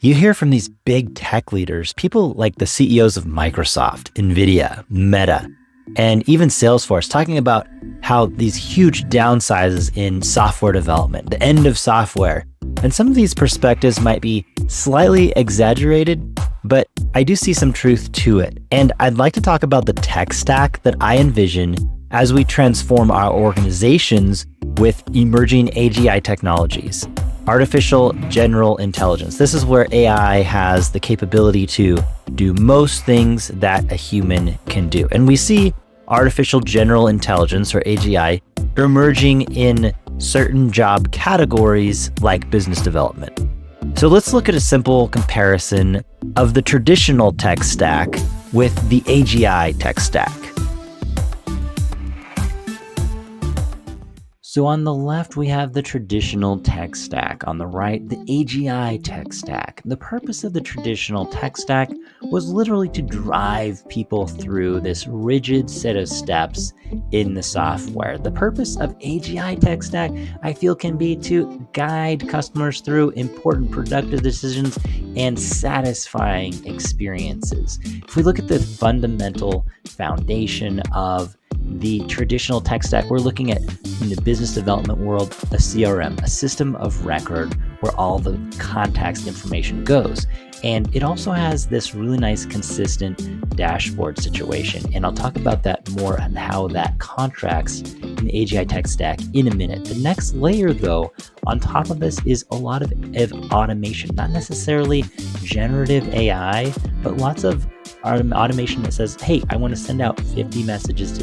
You hear from these big tech leaders, people like the CEOs of Microsoft, NVIDIA, Meta, and even Salesforce, talking about how these huge downsizes in software development, the end of software. And some of these perspectives might be slightly exaggerated, but I do see some truth to it. And I'd like to talk about the tech stack that I envision as we transform our organizations with emerging AGI technologies. Artificial general intelligence. This is where AI has the capability to do most things that a human can do. And we see artificial general intelligence, or AGI, emerging in certain job categories like business development. So let's look at a simple comparison of the traditional tech stack with the AGI tech stack. So on the left, we have the traditional tech stack. On the right, the AGI tech stack. The purpose of the traditional tech stack was literally to drive people through this rigid set of steps in the software. The purpose of AGI tech stack, I feel, can be to guide customers through important productive decisions and satisfying experiences. If we look at the fundamental foundation of the traditional tech stack, we're looking at, in the business development world, a CRM, a system of record where all the context information goes. And it also has this really nice consistent dashboard situation. And I'll talk about that more and how that contracts in the AGI tech stack in a minute. The next layer, though, on top of this is a lot of automation, not necessarily generative AI, but lots of automation that says, hey, I want to send out 50 messages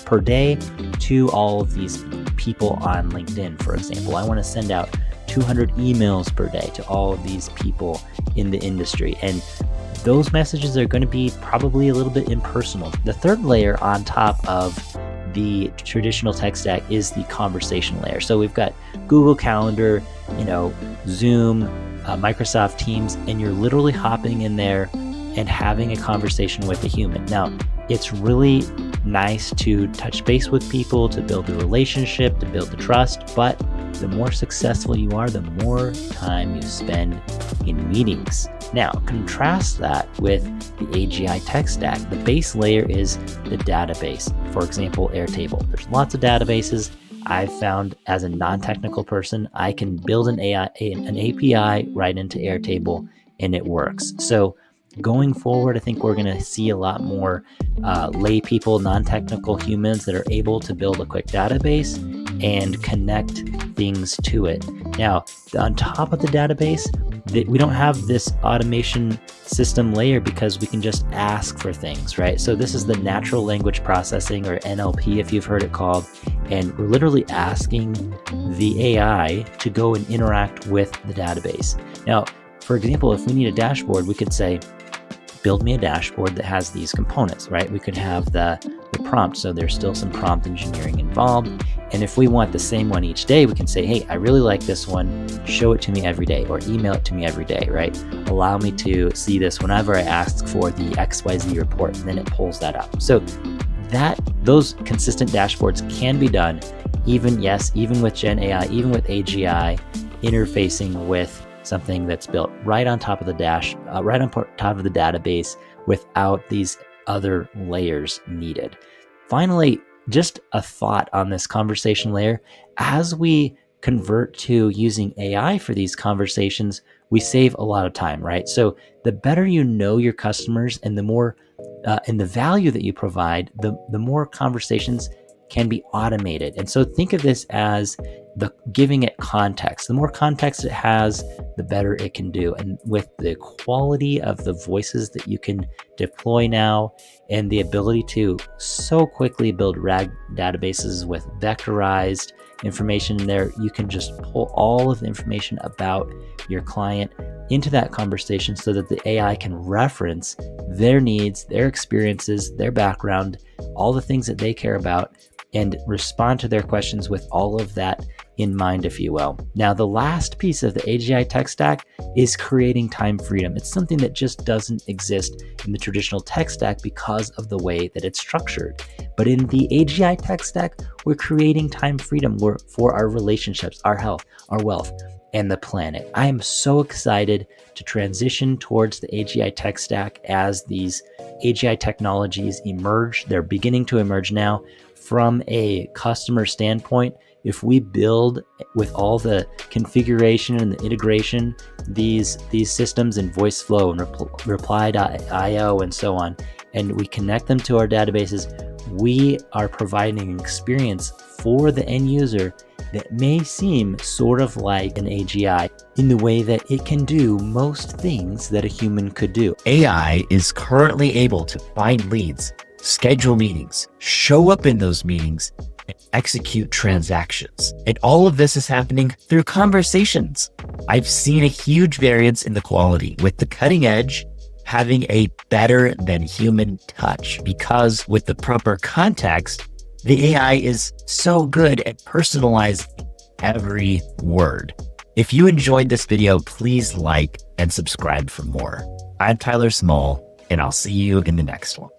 per day to all of these people on LinkedIn, for example. I want to send out 200 emails per day to all of these people in the industry. And those messages are going to be probably a little bit impersonal. The third layer on top of the traditional tech stack is the conversation layer. So we've got Google Calendar, Zoom, Microsoft Teams, and you're literally hopping in there and having a conversation with a human. Now, it's really nice to touch base with people, to build a relationship, to build the trust, but the more successful you are, the more time you spend in meetings. Now, contrast that with the AGI tech stack. The base layer is the database. For example, Airtable. There's lots of databases. I've found, as a non-technical person, I can build an API right into Airtable and it works. So going forward, I think we're going to see a lot more lay people, non-technical humans that are able to build a quick database and connect things to it. Now, on top of the database, we don't have this automation system layer because we can just ask for things, right? So this is the natural language processing, or NLP if you've heard it called, and we're literally asking the AI to go and interact with the database. Now, for example, if we need a dashboard, we could say, build me a dashboard that has these components, right? We could have the prompt, so there's still some prompt engineering involved. And if we want the same one each day, we can say, hey, I really like this one, show it to me every day, or email it to me every day, right? Allow me to see this whenever I ask for the XYZ report, and then it pulls that up. So those consistent dashboards can be done, even with Gen AI, even with AGI, interfacing with something that's built right on top of the top of the database without these other layers needed. Finally, just a thought on this conversation layer. As we convert to using AI for these conversations, we save a lot of time, right? So the better you know your customers and the more and the value that you provide, the more conversations can be automated. And so think of this as giving it context. The more context it has, the better it can do. And with the quality of the voices that you can deploy now, and the ability to so quickly build RAG databases with vectorized information in there, you can just pull all of the information about your client into that conversation so that the AI can reference their needs, their experiences, their background, all the things that they care about, and respond to their questions with all of that in mind, if you will. Now, the last piece of the AGI tech stack is creating time freedom. It's something that just doesn't exist in the traditional tech stack because of the way that it's structured. But in the AGI tech stack, we're creating time freedom for our relationships, our health, our wealth. and the planet. I am so excited to transition towards the AGI tech stack as these AGI technologies emerge. They're beginning to emerge now. From a customer standpoint, if we build with all the configuration and the integration, these systems in VoiceFlow and reply.io and so on, and we connect them to our databases, we are providing an experience for the end user that may seem sort of like an AGI in the way that it can do most things that a human could do. AI is currently able to find leads, schedule meetings, show up in those meetings, and execute transactions. And all of this is happening through conversations. I've seen a huge variance in the quality, with the cutting edge having a better than human touch, because with the proper context, the AI is so good at personalizing every word. If you enjoyed this video, please like and subscribe for more. I'm Tyler Small, and I'll see you in the next one.